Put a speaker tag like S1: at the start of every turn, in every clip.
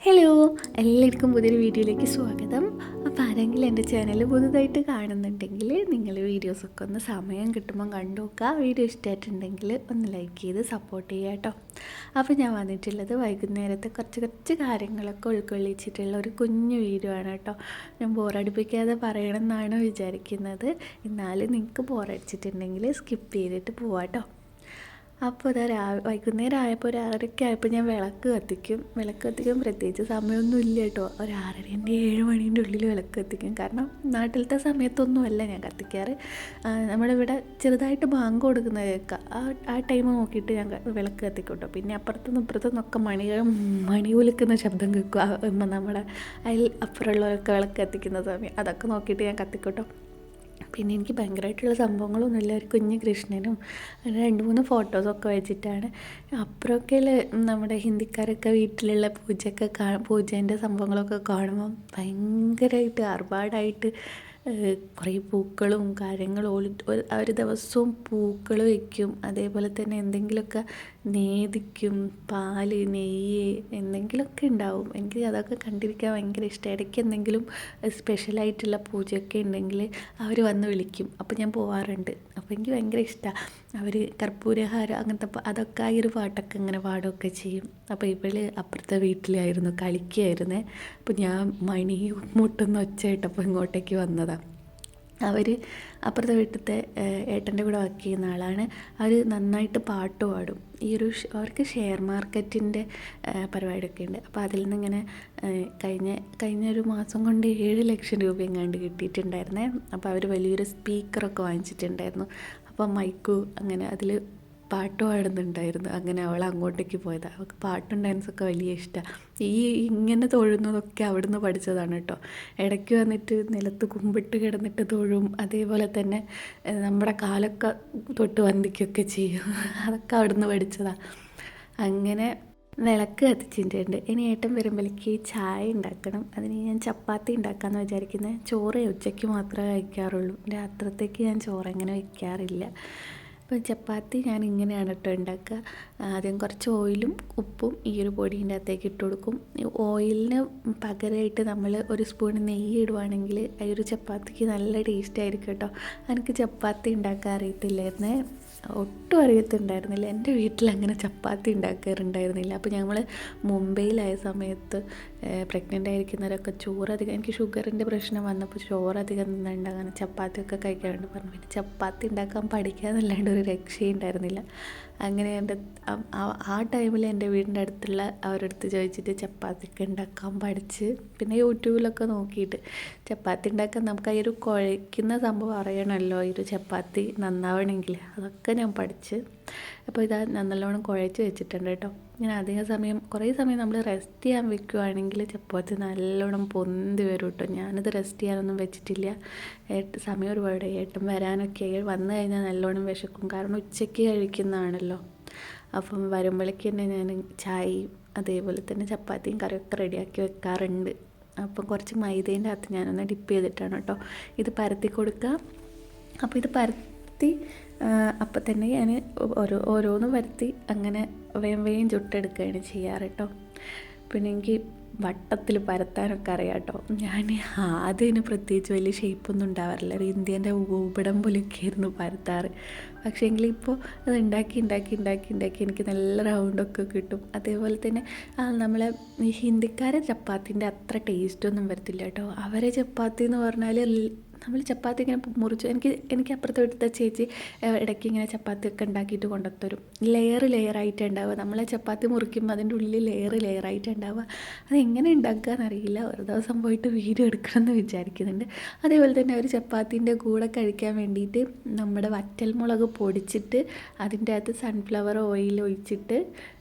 S1: Hello, എല്ലാവർക്കും പുതിയൊരു വീഡിയോയിലേക്ക് സ്വാഗതം. അപ്പോൾ ആരെങ്കിലും എൻ്റെ ചാനൽ പുതുതായിട്ട് കാണുന്നുണ്ടെങ്കിൽ നിങ്ങൾ വീഡിയോസൊക്കെ ഒന്ന് സമയം കിട്ടുമ്പം കണ്ടു നോക്കുക. വീഡിയോ ഇഷ്ടമായിട്ടുണ്ടെങ്കിൽ ഒന്ന് ലൈക്ക് ചെയ്ത് സപ്പോർട്ട് ചെയ്യുക കേട്ടോ. അപ്പോൾ ഞാൻ വന്നിട്ടുള്ളത് വൈകുന്നേരത്തെ കുറച്ച് കാര്യങ്ങളൊക്കെ ഉൾക്കൊള്ളിച്ചിട്ടുള്ള ഒരു കുഞ്ഞു വീഡിയോ ആണ് കേട്ടോ. ഞാൻ ബോറടിപ്പിക്കാതെ പറയണമെന്നാണ് വിചാരിക്കുന്നത്. എന്നാലും നിങ്ങൾക്ക് ബോറടിച്ചിട്ടുണ്ടെങ്കിൽ സ്കിപ്പ് ചെയ്തിട്ട് പോവാം കേട്ടോ. അപ്പോൾ ഇതാ വൈകുന്നേരം ആയപ്പോൾ ഒരു 6:30 ആയപ്പോൾ ഞാൻ വിളക്ക് കത്തിക്കും. പ്രത്യേകിച്ച് സമയമൊന്നും ഇല്ല കേട്ടോ. ഒരു 6:30 7 മണീൻ്റെ ഉള്ളിൽ വിളക്ക് കത്തിക്കും. കാരണം നാട്ടിലത്തെ സമയത്തൊന്നുമല്ല ഞാൻ കത്തിക്കാറ്. നമ്മളിവിടെ ചെറുതായിട്ട് ബാങ്ക് കൊടുക്കുന്ന കേൾക്കാം. ആ ടൈം നോക്കിയിട്ട് ഞാൻ വിളക്ക് കത്തിക്കും കേട്ടോ. പിന്നെ അപ്പുറത്തുനിന്ന് ഇപ്പുറത്തുനിന്നൊക്കെ മണി ഉലുക്കുന്ന ശബ്ദം കേൾക്കും. നമ്മുടെ അപ്പുറമുള്ളവരൊക്കെ വിളക്ക് കത്തിക്കുന്ന സമയം അതൊക്കെ നോക്കിയിട്ട് ഞാൻ കത്തിക്കോട്ടോ. പിന്നെ എനിക്ക് ഭയങ്കരമായിട്ടുള്ള സംഭവങ്ങളൊന്നുമില്ല. ഒരു കുഞ്ഞ് കൃഷ്ണനും 2-3 ഫോട്ടോസൊക്കെ വെച്ചിട്ടാണ്. അപ്പുറമൊക്കെ നമ്മുടെ ഹിന്ദിക്കാരൊക്കെ വീട്ടിലുള്ള പൂജേൻ്റെ സംഭവങ്ങളൊക്കെ കാണുമ്പം ഭയങ്കരമായിട്ട് ആർഭാടമായിട്ട് കുറേ പൂക്കളും കാര്യങ്ങളും ഒരു ദിവസവും പൂക്കൾ വയ്ക്കും. അതേപോലെ തന്നെ എന്തെങ്കിലുമൊക്കെ നേദിക്കും, പാല് നെയ്യ് എന്തെങ്കിലുമൊക്കെ ഉണ്ടാവും. എനിക്ക് അതൊക്കെ കണ്ടിരിക്കാൻ ഭയങ്കര ഇഷ്ടം. ഇടയ്ക്ക് എന്തെങ്കിലും സ്പെഷ്യലായിട്ടുള്ള പൂജയൊക്കെ ഉണ്ടെങ്കിൽ അവർ വന്ന് വിളിക്കും. അപ്പോൾ ഞാൻ പോവാറുണ്ട്. അപ്പോൾ എനിക്ക് ഭയങ്കര ഇഷ്ടമാണ്. അവർ കർപ്പൂരഹാരം അങ്ങനത്തെ അതൊക്കെ ആ ഒരു പാട്ടൊക്കെ ഇങ്ങനെ പാടുകയൊക്കെ ചെയ്യും. അപ്പോൾ ഇവൾ അപ്പുറത്തെ വീട്ടിലായിരുന്നു, കളിക്കുകയായിരുന്നേ. അപ്പോൾ ഞാൻ മണി മുട്ടുന്ന ഒച്ച കേട്ടപ്പോൾ ഇങ്ങോട്ടേക്ക് വന്നതാണ്. അവർ അപ്പുറത്തെ വീട്ടിലത്തെ ഏട്ടൻ്റെ കൂടെ വർക്ക് ചെയ്യുന്ന ആളാണ്. അവർ നന്നായിട്ട് പാട്ട് പാടും. അവർക്ക് ഷെയർ മാർക്കറ്റിൻ്റെ പരിപാടിയൊക്കെ ഉണ്ട്. അപ്പോൾ അതിൽ നിന്നിങ്ങനെ കഴിഞ്ഞ ഒരു മാസം കൊണ്ട് 7 ലക്ഷം രൂപ എങ്ങാണ്ട് കിട്ടിയിട്ടുണ്ടായിരുന്നേ. അപ്പോൾ അവർ വലിയൊരു സ്പീക്കറൊക്കെ വാങ്ങിച്ചിട്ടുണ്ടായിരുന്നു. അപ്പോൾ മൈക്കു അങ്ങനെ അതിൽ പാട്ട് പാടുന്നുണ്ടായിരുന്നു. അങ്ങനെ അവൾ അങ്ങോട്ടേക്ക് പോയതാണ്. അവൾക്ക് പാട്ടും ഡാൻസൊക്കെ വലിയ ഇഷ്ടമാണ്. ഇങ്ങനെ തൊഴുന്നതൊക്കെ അവിടുന്ന് പഠിച്ചതാണ് കേട്ടോ. ഇടയ്ക്ക് വന്നിട്ട് നിലത്ത് കുമ്പിട്ട് കിടന്നിട്ട് തൊഴും. അതേപോലെ തന്നെ നമ്മുടെ കാലൊക്കെ തൊട്ട് വന്ദിക്കുകയൊക്കെ ചെയ്യും. അതൊക്കെ അവിടുന്ന് പഠിച്ചതാണ്. അങ്ങനെ വിളക്ക് കത്തിച്ചിട്ടുണ്ട്. ഇനി ഏട്ടൻ വരുമ്പോഴേക്ക് ചായ ഉണ്ടാക്കണം. അതിന് ഞാൻ ചപ്പാത്തി ഉണ്ടാക്കാമെന്ന് വിചാരിക്കുന്നത്. ചോറ് ഉച്ചയ്ക്ക് മാത്രമേ കഴിക്കാറുള്ളൂ. രാത്രിത്തേക്ക് ഞാൻ ചോറ് അങ്ങനെ വയ്ക്കാറില്ല. അപ്പോൾ ചപ്പാത്തി ഞാൻ ഇങ്ങനെയാണ് കേട്ടോ ഉണ്ടാക്കുക. ആദ്യം കുറച്ച് ഓയിലും ഉപ്പും ഈ ഒരു പൊടീൻ്റെ അകത്തേക്ക് ഇട്ട് കൊടുക്കും. ഓയിലിന് പകരമായിട്ട് നമ്മൾ ഒരു സ്പൂൺ നെയ്യ് ഇടുവാണെങ്കിൽ ഈ ഒരു ചപ്പാത്തിക്ക് നല്ല ടേസ്റ്റ് ആയിരിക്കും കേട്ടോ. എനിക്ക് ചപ്പാത്തി ഉണ്ടാക്കാൻ അറിയത്തില്ലായിരുന്നേ, ഒട്ടും അറിയത്തുണ്ടായിരുന്നില്ല. എൻ്റെ വീട്ടിൽ അങ്ങനെ ചപ്പാത്തി ഉണ്ടാക്കാറുണ്ടായിരുന്നില്ല. അപ്പോൾ ഞങ്ങൾ മുംബൈയിലായ സമയത്ത് പ്രഗ്നൻ്റ് ആയിരിക്കുന്നവരൊക്കെ ചോറധികം, എനിക്ക് ഷുഗറിൻ്റെ പ്രശ്നം വന്നപ്പോൾ ചോറധികം നിന്നുണ്ടാകാൻ ചപ്പാത്തിയൊക്കെ കഴിക്കാറുണ്ട് പറഞ്ഞു. പിന്നെ ചപ്പാത്തി ഉണ്ടാക്കാൻ പഠിക്കാമെന്നല്ലാണ്ട് ഒരു രക്ഷയുണ്ടായിരുന്നില്ല. അങ്ങനെ ആ ടൈമിൽ എൻ്റെ വീടിൻ്റെ അടുത്തുള്ള അവരുടെ അടുത്ത് ചോദിച്ചിട്ട് ചപ്പാത്തിയൊക്കെ ഉണ്ടാക്കാൻ പഠിച്ച്, പിന്നെ യൂട്യൂബിലൊക്കെ നോക്കിയിട്ട് ചപ്പാത്തി ഉണ്ടാക്കാൻ നമുക്ക് ഈ ഒരു കുഴയ്ക്കുന്ന സംഭവം അറിയണമല്ലോ. ഈ ഒരു ചപ്പാത്തി നന്നാവണമെങ്കിൽ അതൊക്കെ ഞാൻ പഠിച്ച്. അപ്പോൾ ഇതാ നല്ലോണം കുഴച്ച് വെച്ചിട്ടുണ്ട് കേട്ടോ. ഞാൻ കുറേ സമയം നമ്മൾ റെസ്റ്റ് ചെയ്യാൻ വെക്കുകയാണെങ്കിൽ ചപ്പാത്തി നല്ലോണം പൊന്തി വരും കേട്ടോ. ഞാനത് റെസ്റ്റ് ചെയ്യാനൊന്നും വെച്ചിട്ടില്ല. സമയം ഒരുപാട് ഏട്ടൻ വരാനൊക്കെ വന്നു കഴിഞ്ഞാൽ നല്ലോണം വിശക്കും. കാരണം ഉച്ചയ്ക്ക് കഴിക്കുന്നതാണല്ലോ. അപ്പം വരുമ്പോഴേക്ക് തന്നെ ഞാൻ ചായയും അതേപോലെ തന്നെ ചപ്പാത്തിയും കറിയൊക്കെ റെഡിയാക്കി വെക്കാറുണ്ട്. അപ്പം കുറച്ച് മൈദേൻ്റെ അകത്ത് ഞാനൊന്ന് ഡിപ്പ് ചെയ്തിട്ടാണ് കേട്ടോ ഇത് പരത്തി കൊടുക്കുക. അപ്പോൾ ഇത് പരത്തി അപ്പം തന്നെ ഞാൻ ഓരോന്ന് പരത്തി അങ്ങനെ വേഗം ചുട്ടെടുക്കുകയാണ് ചെയ്യാറ് കേട്ടോ. പിന്നെ എനിക്ക് വട്ടത്തിൽ പരത്താനൊക്കെ അറിയാം കേട്ടോ. ഞാൻ ആദ്യം പ്രത്യേകിച്ച് വലിയ ഷേപ്പൊന്നും ഉണ്ടാവാറില്ല. ഒരു ഇന്ത്യൻ്റെ ഭൂപടം പോലെയൊക്കെ ആയിരുന്നു പരത്താറ്. പക്ഷേ എങ്കിൽ ഇപ്പോൾ അത് ഉണ്ടാക്കി എനിക്ക് നല്ല റൗണ്ടൊക്കെ കിട്ടും. അതേപോലെ തന്നെ നമ്മളെ ഈ ഹിന്ദിക്കാരെ ചപ്പാത്തിൻ്റെ അത്ര ടേസ്റ്റൊന്നും വരത്തില്ല കേട്ടോ. അവരെ ചപ്പാത്തി എന്ന് പറഞ്ഞാൽ നമ്മൾ ചപ്പാത്തി ഇങ്ങനെ മുറിച്ച് എനിക്ക് അപ്പുറത്തെ വീട്ടിലത്തെ ചേച്ചി ഇടയ്ക്ക് ഇങ്ങനെ ചപ്പാത്തിയൊക്കെ ഉണ്ടാക്കിയിട്ട് കൊണ്ടുത്തരും. ലെയറായിട്ട് ഉണ്ടാവുക. നമ്മളെ ചപ്പാത്തി മുറിക്കുമ്പോൾ അതിൻ്റെ ഉള്ളിൽ ലെയറായിട്ട് ഉണ്ടാവുക. അതെങ്ങനെ ഉണ്ടാക്കുകയെന്നറിയില്ല. ഒരു ദിവസം പോയിട്ട് വീഡിയോ എടുക്കണമെന്ന് വിചാരിക്കുന്നുണ്ട്. അതേപോലെ തന്നെ ഒരു ചപ്പാത്തിൻ്റെ കൂടെ കഴിക്കാൻ വേണ്ടിയിട്ട് നമ്മുടെ വറ്റൽമുളക് പൊടിച്ചിട്ട് അതിൻ്റെ അകത്ത് സൺഫ്ലവർ ഓയിൽ ഒഴിച്ചിട്ട്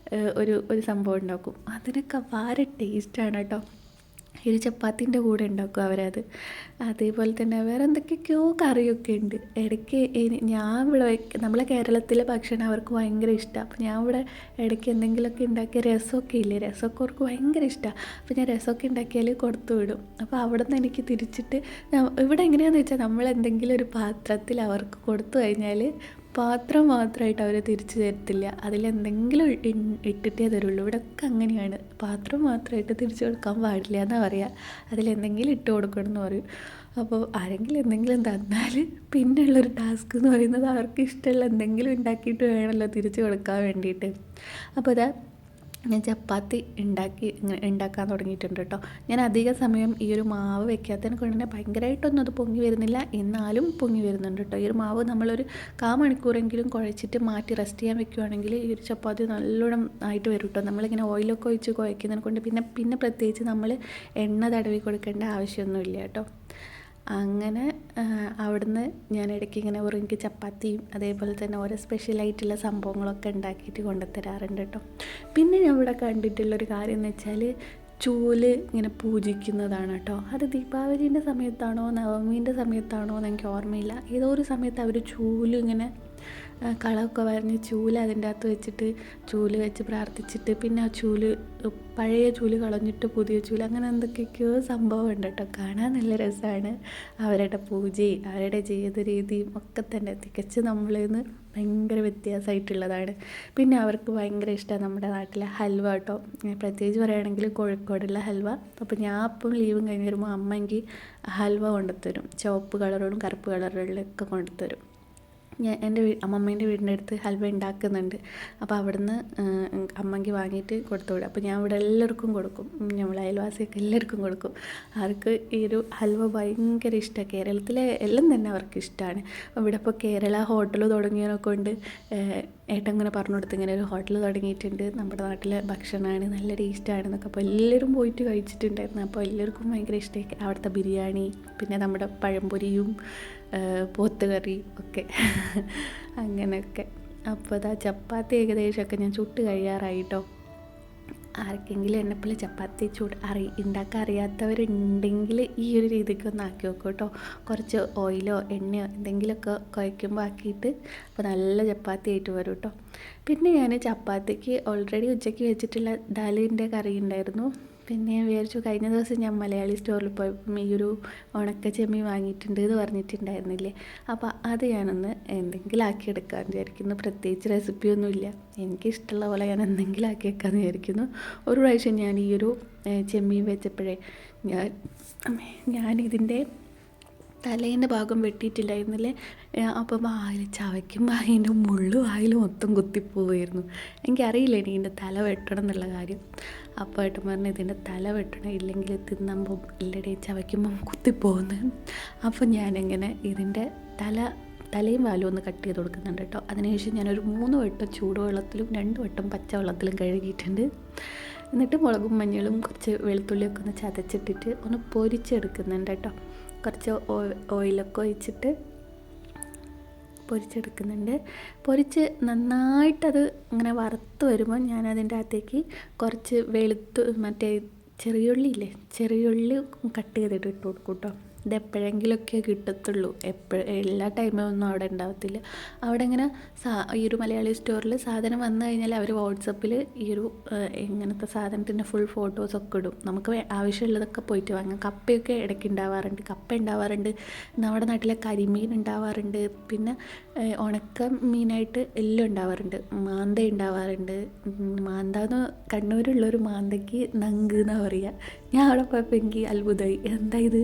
S1: ഒരു സംഭവം ഉണ്ടാക്കും. അതിനൊക്കെ വളരെ ടേസ്റ്റാണ് കേട്ടോ. ഒരു ചപ്പാത്തിൻ്റെ കൂടെ ഉണ്ടാക്കും അവരത്. അതേപോലെ തന്നെ വേറെ എന്തൊക്കെയൊക്കെയോ കറിയൊക്കെ ഉണ്ട്. ഇടയ്ക്ക് ഞാൻ ഇവിടെ നമ്മളെ കേരളത്തിലെ ഭക്ഷണം അവർക്ക് ഭയങ്കര ഇഷ്ടമാണ്. അപ്പോൾ ഞാൻ ഇവിടെ ഇടയ്ക്ക് എന്തെങ്കിലുമൊക്കെ ഉണ്ടാക്കിയ രസമൊക്കെ ഇല്ലേ, രസമൊക്കെ അവർക്ക് ഭയങ്കര ഇഷ്ടമാണ്. അപ്പോൾ ഞാൻ രസമൊക്കെ ഉണ്ടാക്കിയാൽ കൊടുത്തു വിടും. അപ്പോൾ അവിടെ നിന്ന് എനിക്ക് തിരിച്ചിട്ട് ഇവിടെ എങ്ങനെയാണെന്ന് വെച്ചാൽ നമ്മൾ എന്തെങ്കിലും ഒരു പാത്രത്തിൽ അവർക്ക് കൊടുത്തു കഴിഞ്ഞാൽ പാത്രം മാത്രമായിട്ട് അവർ തിരിച്ചു തരത്തില്ല, അതിലെന്തെങ്കിലും ഇട്ടിട്ടേ തരുള്ളൂ. ഇവിടെയൊക്കെ അങ്ങനെയാണ്, പാത്രം മാത്രമായിട്ട് തിരിച്ചു കൊടുക്കാൻ പാടില്ല എന്നാണ് പറയുക, അതിലെന്തെങ്കിലും ഇട്ട് കൊടുക്കണം എന്ന് പറയും. അപ്പോൾ ആരെങ്കിലും എന്തെങ്കിലും തന്നാൽ പിന്നെയുള്ളൊരു ടാസ്ക് എന്ന് പറയുന്നത് അവർക്ക് ഇഷ്ടമുള്ള എന്തെങ്കിലും ഉണ്ടാക്കിയിട്ട് വേണമല്ലോ തിരിച്ചു കൊടുക്കാൻ വേണ്ടിയിട്ട്. അപ്പോൾ അതാ ഞാൻ ചപ്പാത്തി ഉണ്ടാക്കാൻ തുടങ്ങിയിട്ടുണ്ട് കേട്ടോ. ഞാൻ അധിക സമയം ഈ ഒരു മാവ് വെക്കാത്തതിനെ കൊണ്ട് തന്നെ ഭയങ്കരമായിട്ടൊന്നും അത് പൊങ്ങി വരുന്നില്ല, എന്നാലും പൊങ്ങി വരുന്നുണ്ട് കേട്ടോ. ഈ ഒരു മാവ് നമ്മളൊരു 1/4 മണിക്കൂറെങ്കിലും കുഴച്ചിട്ട് മാറ്റി റെസ്റ്റ് ചെയ്യാൻ വെക്കുകയാണെങ്കിൽ ഈ ഒരു ചപ്പാത്തി നല്ലോണം ആയിട്ട് വരും കേട്ടോ. നമ്മളിങ്ങനെ ഓയിലൊക്കെ ഒഴിച്ച് കുഴക്കുന്നതിനെ കൊണ്ട് പിന്നെ പ്രത്യേകിച്ച് നമ്മൾ എണ്ണ തടവി കൊടുക്കേണ്ട ആവശ്യമൊന്നുമില്ല കേട്ടോ. അങ്ങനെ അവിടുന്ന് ഞാൻ ഇടയ്ക്ക് ഇങ്ങനെ എനിക്ക് ചപ്പാത്തിയും അതേപോലെ തന്നെ ഓരോ സ്പെഷ്യലായിട്ടുള്ള സംഭവങ്ങളൊക്കെ ഉണ്ടാക്കിയിട്ട് കൊണ്ടുതരാറുണ്ട് കേട്ടോ. പിന്നെ ഞാൻ ഇവിടെ കണ്ടിട്ടുള്ളൊരു കാര്യം എന്ന് വെച്ചാൽ ചൂല് ഇങ്ങനെ പൂജിക്കുന്നതാണ് കേട്ടോ. അത് ദീപാവലീൻ്റെ സമയത്താണോ നവമീൻ്റെ സമയത്താണോ എന്ന് എനിക്ക് ഓർമ്മയില്ല. ഏതോ ഒരു സമയത്ത് അവർ ചൂല് ഇങ്ങനെ കളമൊക്കെ വരഞ്ഞ് ചൂല് അതിൻ്റെ അകത്ത് വെച്ചിട്ട് ചൂല് വെച്ച് പ്രാർത്ഥിച്ചിട്ട് പിന്നെ ആ ചൂല് പഴയ ചൂല് കളഞ്ഞിട്ട് പുതിയ ചൂല് അങ്ങനെ എന്തൊക്കെയൊക്കെയോ സംഭവം ഉണ്ട് കേട്ടോ. കാണാൻ നല്ല രസമാണ്. അവരുടെ പൂജയും അവരുടെ ജീവിത രീതിയും ഒക്കെ തന്നെ തികച്ച് നമ്മളിൽ നിന്ന് ഭയങ്കര വ്യത്യാസമായിട്ടുള്ളതാണ്. പിന്നെ അവർക്ക് ഭയങ്കര ഇഷ്ടമാണ് നമ്മുടെ നാട്ടിലെ ഹൽവ കേട്ടോ. പ്രത്യേകിച്ച് പറയുകയാണെങ്കിൽ കോഴിക്കോടുള്ള ഹൽവ. അപ്പോൾ ഞാൻ അപ്പം ലീവും കഴിഞ്ഞ് വരുമ്പോൾ അമ്മ എനിക്ക് ഹൽവ കൊണ്ടുത്തരും. ചുവപ്പ് കളറുകളും കറുപ്പ് കളറുകളിലൊക്കെ കൊണ്ടുത്തരും. എൻ്റെ അമ്മമ്മേൻ്റെ വീടിൻ്റെ അടുത്ത് ഹൽവ ഉണ്ടാക്കുന്നുണ്ട്. അപ്പോൾ അവിടുന്ന് അമ്മയ്ക്ക് വാങ്ങിയിട്ട് കൊടുത്തു വിടും. അപ്പോൾ ഞാൻ ഇവിടെ എല്ലാവർക്കും കൊടുക്കും, നമ്മൾ അയൽവാസിയൊക്കെ എല്ലാവർക്കും കൊടുക്കും. അവർക്ക് ഈ ഒരു ഹൽവ ഭയങ്കര ഇഷ്ടമാണ്. കേരളത്തിലെ എല്ലാം തന്നെ അവർക്ക് ഇഷ്ടമാണ്. ഇവിടെ ഇപ്പോൾ കേരള ഹോട്ടൽ തുടങ്ങിയതിനൊക്കെ കൊണ്ട് ഏട്ടൻ ഇങ്ങനെ പറഞ്ഞു കൊടുത്ത് ഇങ്ങനെ ഒരു ഹോട്ടൽ തുടങ്ങിയിട്ടുണ്ട്, നമ്മുടെ നാട്ടിലെ ഭക്ഷണമാണ്, നല്ല ടേസ്റ്റാണെന്നൊക്കെ. അപ്പോൾ എല്ലാവരും പോയിട്ട് കഴിച്ചിട്ടുണ്ടായിരുന്നു. അപ്പോൾ എല്ലാവർക്കും ഭയങ്കര ഇഷ്ടമായി അവിടുത്തെ ബിരിയാണി, പിന്നെ നമ്മുടെ പഴംപൊരിയും പോത്ത് കറി ഒക്കെ അങ്ങനെയൊക്കെ. അപ്പോൾ അതാ ചപ്പാത്തി ഏകദേശമൊക്കെ ഞാൻ ചുട്ട് കഴിയാറായിട്ടോ. ആർക്കെങ്കിലും എന്നെപ്പോലെ ചപ്പാത്തി ഉണ്ടാക്കാൻ അറിയാത്തവരുണ്ടെങ്കിൽ ഈ ഒരു രീതിക്ക് ഒന്ന് ആക്കി വെക്കും കേട്ടോ. കുറച്ച് ഓയിലോ എണ്ണയോ എന്തെങ്കിലുമൊക്കെ കുഴയ്ക്കുമ്പോൾ ആക്കിയിട്ട് അപ്പോൾ നല്ല ചപ്പാത്തി ആയിട്ട് വരും കേട്ടോ. പിന്നെ ഞാൻ ചപ്പാത്തിക്ക് ഓൾറെഡി ഉച്ചയ്ക്ക് വെച്ചിട്ടുള്ള ദാലിൻ്റെ കറി ഉണ്ടായിരുന്നു. പിന്നെ ഞാൻ വിചാരിച്ചു, കഴിഞ്ഞ ദിവസം ഞാൻ മലയാളി സ്റ്റോറിൽ പോയപ്പം ഈ ഒരു ഉണക്ക ചെമ്മീൻ വാങ്ങിയിട്ടുണ്ട് എന്ന് പറഞ്ഞിട്ടുണ്ടായിരുന്നില്ലേ, അപ്പോൾ അത് ഞാനൊന്ന് എന്തെങ്കിലും ആക്കിയെടുക്കാമെന്ന് വിചാരിക്കുന്നു. പ്രത്യേകിച്ച് റെസിപ്പിയൊന്നുമില്ല, എനിക്കിഷ്ടമുള്ള പോലെ ഞാൻ എന്തെങ്കിലും ആക്കി വെക്കാമെന്ന് വിചാരിക്കുന്നു. ഒരു പ്രാവശ്യം ഞാൻ ഈ ഒരു ചെമ്മീൻ വെച്ചപ്പോഴേ ഞാനിതിൻ്റെ തലേൻ്റെ ഭാഗം വെട്ടിയിട്ടില്ലായിരുന്നില്ലേ, അപ്പം വായിൽ ചവയ്ക്കുമ്പോൾ അതിൻ്റെ മുള്ളു വായിൽ മൊത്തം കുത്തിപ്പോവായിരുന്നു. എനിക്കറിയില്ല ഇനി ഇതിൻ്റെ തല വെട്ടണം എന്നുള്ള കാര്യം. അപ്പോൾ ഏട്ടൻ പറഞ്ഞ് ഇതിൻ്റെ തല വെട്ടണം, ഇല്ലെങ്കിൽ തിന്നുമ്പോൾ എല്ലാവരുടെയും ചവയ്ക്കുമ്പം കുത്തിപ്പോകുന്നു. അപ്പോൾ ഞാനിങ്ങനെ ഇതിൻ്റെ തലയും വാലും ഒന്ന് കട്ട് ചെയ്ത് കൊടുക്കുന്നുണ്ട് കേട്ടോ. അതിനുശേഷം ഞാനൊരു 3 വട്ടം ചൂടുവെള്ളത്തിലും 2 വട്ടം പച്ചവെള്ളത്തിലും കഴുകിയിട്ടുണ്ട്. എന്നിട്ട് മുളകും മഞ്ഞളും കുറച്ച് വെളുത്തുള്ളിയൊക്കെ ഒന്ന് ചതച്ചിട്ടിട്ട് ഒന്ന് പൊരിച്ചെടുക്കുന്നുണ്ട് കേട്ടോ. കുറച്ച് ഓയിലൊക്കെ ഒഴിച്ചിട്ട് പൊരിച്ചെടുക്കുന്നുണ്ട്. പൊരിച്ച് നന്നായിട്ടത് ഇങ്ങനെ വറുത്ത് വരുമ്പോൾ ഞാനതിൻ്റെ അകത്തേക്ക് കുറച്ച് മറ്റേ ചെറിയുള്ളി കട്ട് ചെയ്തിട്ട് ഇട്ട് കൊടുക്കും കേട്ടോ. ഇതെപ്പോഴെങ്കിലുമൊക്കെ കിട്ടത്തുള്ളൂ, എല്ലാ ടൈമൊന്നും അവിടെ ഉണ്ടാവത്തില്ല. അവിടെ ഇങ്ങനെ ഈ ഒരു മലയാളി സ്റ്റോറിൽ സാധനം വന്നു കഴിഞ്ഞാൽ അവർ വാട്സപ്പിൽ ഈ ഒരു ഇങ്ങനത്തെ സാധനത്തിൻ്റെ ഫുൾ ഫോട്ടോസൊക്കെ ഇടും. നമുക്ക് ആവശ്യമുള്ളതൊക്കെ പോയിട്ട് വാങ്ങാം. കപ്പയൊക്കെ ഇടയ്ക്ക് ഉണ്ടാവാറുണ്ട്, കപ്പ ഉണ്ടാവാറുണ്ട്, നമ്മുടെ നാട്ടിലെ കരിമീൻ ഉണ്ടാവാറുണ്ട്, പിന്നെ ഉണക്ക മീനായിട്ട് എല്ലാം ഉണ്ടാവാറുണ്ട്, മാന്ത ഉണ്ടാവാറുണ്ട്. മാന്താന്ന് കണ്ണൂരുള്ളൊരു മാന്തയ്ക്ക് നങ്ക് എന്നാണ് പറയുക. ഞാൻ അവിടെ പോയപ്പോൾ എനിക്ക് അത്ഭുതമായി, എന്താ ഇത്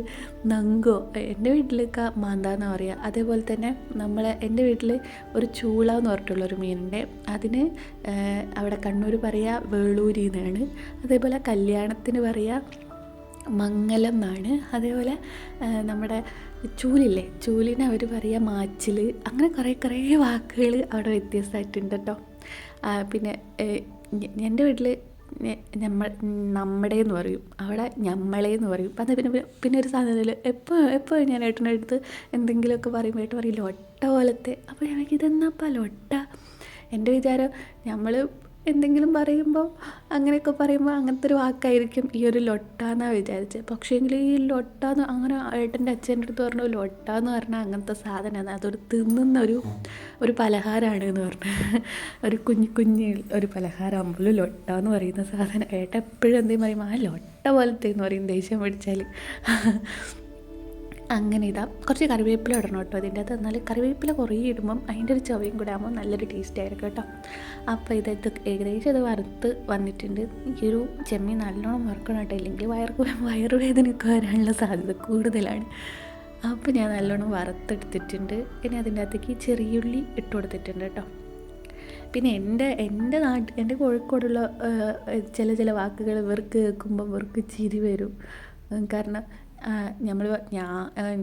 S1: നങ്കോ? എൻ്റെ വീട്ടിലൊക്കെ മാന്താന്ന് പറയുക. അതേപോലെ തന്നെ എൻ്റെ വീട്ടിൽ ഒരു ചൂള എന്ന് പറഞ്ഞിട്ടുള്ളൊരു മീനുണ്ട്, അതിന് അവിടെ കണ്ണൂർ പറയുക വേളൂരി എന്നാണ്. അതേപോലെ കല്യാണത്തിന് പറയുക മംഗലം എന്നാണ്. അതേപോലെ നമ്മുടെ ചൂലിനെ അവർ പറയുക മാച്ചിൽ. അങ്ങനെ കുറേ വാക്കുകൾ അവിടെ വ്യത്യസ്തമായിട്ടുണ്ട് കേട്ടോ. പിന്നെ എൻ്റെ വീട്ടിൽ നമ്മുടെ എന്ന് പറയും, അവിടെ ഞമ്മളേന്ന് പറയും. അത് പിന്നെ ഒരു സാധനത്തിൽ എപ്പോൾ ഞാൻ ഏട്ടൻ്റെ അടുത്ത് എന്തെങ്കിലുമൊക്കെ പറയുമ്പോൾ ഏട്ടൻ പറയും ലൊട്ട പോലത്തെ. അപ്പോൾ എനിക്ക് ഇതെന്നാപ്പാ ലൊട്ട? എൻ്റെ വിചാരം നമ്മൾ എന്തെങ്കിലും പറയുമ്പോൾ അങ്ങനെയൊക്കെ പറയുമ്പോൾ അങ്ങനത്തെ ഒരു വാക്കായിരിക്കും ഈ ഒരു ലൊട്ടാന്നാണ് വിചാരിച്ചത്. പക്ഷേ എങ്കിൽ ഈ ലൊട്ടാന്ന് അങ്ങനെ ഏട്ടൻ്റെ അച്ഛൻ്റെ അടുത്ത് പറഞ്ഞു, ലൊട്ടാന്ന് പറഞ്ഞാൽ അങ്ങനത്തെ സാധനമാണ്, അതൊരു തിന്നുന്ന ഒരു പലഹാരമാണ് എന്ന് പറഞ്ഞു. ഒരു കുഞ്ഞ് ഒരു പലഹാരമാകുമ്പോൾ ലൊട്ടാന്ന് പറയുന്ന സാധനം. ഏട്ടൻ എപ്പോഴും എന്തെങ്കിലും പറയും ആ ലൊട്ട പോലത്തെ എന്ന് പറയും ദേഷ്യം പിടിച്ചാൽ. അങ്ങനെ ഇതാ കുറച്ച് കറിവേപ്പില ഇടണം കേട്ടോ ഇതിൻ്റെ അകത്ത്. എന്നാൽ കറിവേപ്പില കുറേ ഇടുമ്പം അതിൻ്റെ ഒരു ചുവയും കൂടെ ആകുമ്പോൾ നല്ലൊരു ടേസ്റ്റ് ആയിരിക്കും കേട്ടോ. അപ്പോൾ ഇത് ഏകദേശം ഇത് വറുത്ത് വന്നിട്ടുണ്ട്. ഈ ഒരു ചെമ്മീൻ നല്ലോണം വറുക്കണം കേട്ടോ, ഇല്ലെങ്കിൽ വയറുവേദനയൊക്കെ വരാനുള്ള സാധ്യത കൂടുതലാണ്. അപ്പോൾ ഞാൻ നല്ലോണം വറുത്തെടുത്തിട്ടുണ്ട്. ഇനി അതിൻ്റെ അകത്തേക്ക് ചെറിയുള്ളി ഇട്ട് കൊടുത്തിട്ടുണ്ട് കേട്ടോ. പിന്നെ എൻ്റെ കോഴിക്കോടുള്ള ചില വാക്കുകൾ ഇവർക്ക് കേൾക്കുമ്പോൾ ഇവർക്ക് ചിരി വരും. കാരണം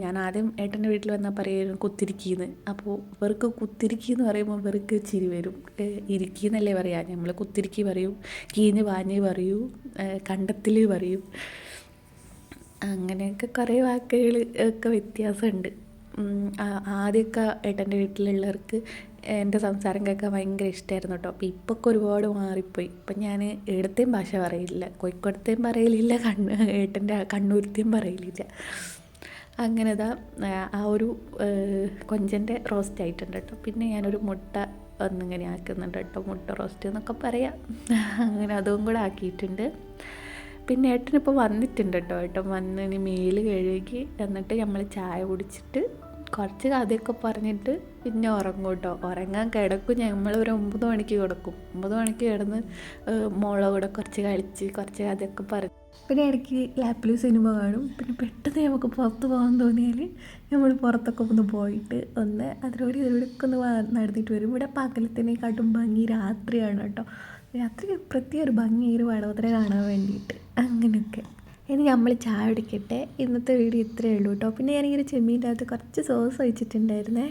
S1: ഞാൻ ആദ്യം ഏട്ടൻ്റെ വീട്ടിൽ വന്നാൽ പറയുമായിരുന്നു കുത്തിരിക്കീന്ന്. അപ്പോൾ ഇവർക്ക് കുത്തിരിക്കീന്ന് പറയുമ്പോൾ ഇവർക്ക് ചിരി വരും. ഇരിക്കീന്നല്ലേ പറയാ, നമ്മൾ കുത്തിരിക്കി പറയും, കീഞ്ഞ് പാഞ്ഞ് പറയും, കണ്ടത്തിൽ പറയും. അങ്ങനെയൊക്കെ കുറേ വാക്കുകൾ ഒക്കെ വ്യത്യാസമുണ്ട്. ആദ്യമൊക്കെ ഏട്ടൻ്റെ വീട്ടിലുള്ളവർക്ക് എൻ്റെ സംസാരം കേൾക്കാൻ ഭയങ്കര ഇഷ്ടമായിരുന്നു കേട്ടോ. അപ്പോൾ ഇപ്പൊക്കെ ഒരുപാട് മാറിപ്പോയി. ഇപ്പം ഞാൻ ഇവിടത്തെയും ഭാഷ പറയില്ല, കോഴിക്കോടത്തെയും പറയലില്ല, ഏട്ടൻ്റെ കണ്ണൂരത്തെയും പറയലില്ല. അങ്ങനെ ആ ഒരു കൊഞ്ചൻ്റെ റോസ്റ്റ് ആയിട്ടുണ്ട് കേട്ടോ. പിന്നെ ഞാനൊരു മുട്ട ഒന്നിങ്ങനെ ആക്കുന്നുണ്ട് കേട്ടോ, മുട്ട റോസ്റ്റ് എന്നൊക്കെ പറയാം. അങ്ങനെ അതും കൂടെ ആക്കിയിട്ടുണ്ട്. പിന്നെ ഏട്ടനിപ്പോൾ വന്നിട്ടുണ്ട് കേട്ടോ. ഏട്ടൻ വന്ന് ഇനി മേല് കഴുകി എന്നിട്ട് നമ്മൾ ചായ കുടിച്ചിട്ട് കുറച്ച് കഥയൊക്കെ പറഞ്ഞിട്ട് പിന്നെ ഉറങ്ങും കേട്ടോ. ഉറങ്ങാൻ കിടക്കും നമ്മളൊരു 9 മണിക്ക് കിടക്കും. 9 മണിക്ക് കിടന്ന് മോളെ കൂടെ കുറച്ച് കളിച്ച് കുറച്ച് കഥയൊക്കെ പറഞ്ഞു. പിന്നെ ഇടയ്ക്ക് ലാപ്പിൽ സിനിമ കാണും. പിന്നെ പെട്ടെന്ന് നമുക്ക് പുറത്ത് പോകാൻ തോന്നിയാൽ നമ്മൾ പുറത്തൊക്കെ ഒന്ന് പോയിട്ട് ഇതിലൂടെയൊക്കെ ഒന്ന് നടന്നിട്ട് വരും. ഇവിടെ പകലത്തിനെക്കാട്ടും ഭംഗി രാത്രിയാണ് കേട്ടോ. രാത്രി പ്രത്യേക ഒരു ഭംഗി ഒരു വടവത്തര കാണാൻ വേണ്ടിയിട്ട്. അങ്ങനെയൊക്കെ ഇനി നമ്മൾ ചായ കുടിക്കട്ടെ. ഇന്നത്തെ വീഡിയോ ഇത്രയേ ഉള്ളൂ കേട്ടോ. പിന്നെ ഞാനിങ്ങനെ ചെമ്മീൻ്റെ അകത്ത് കുറച്ച് സോസ് ഒഴിച്ചിട്ടുണ്ടായിരുന്നേ.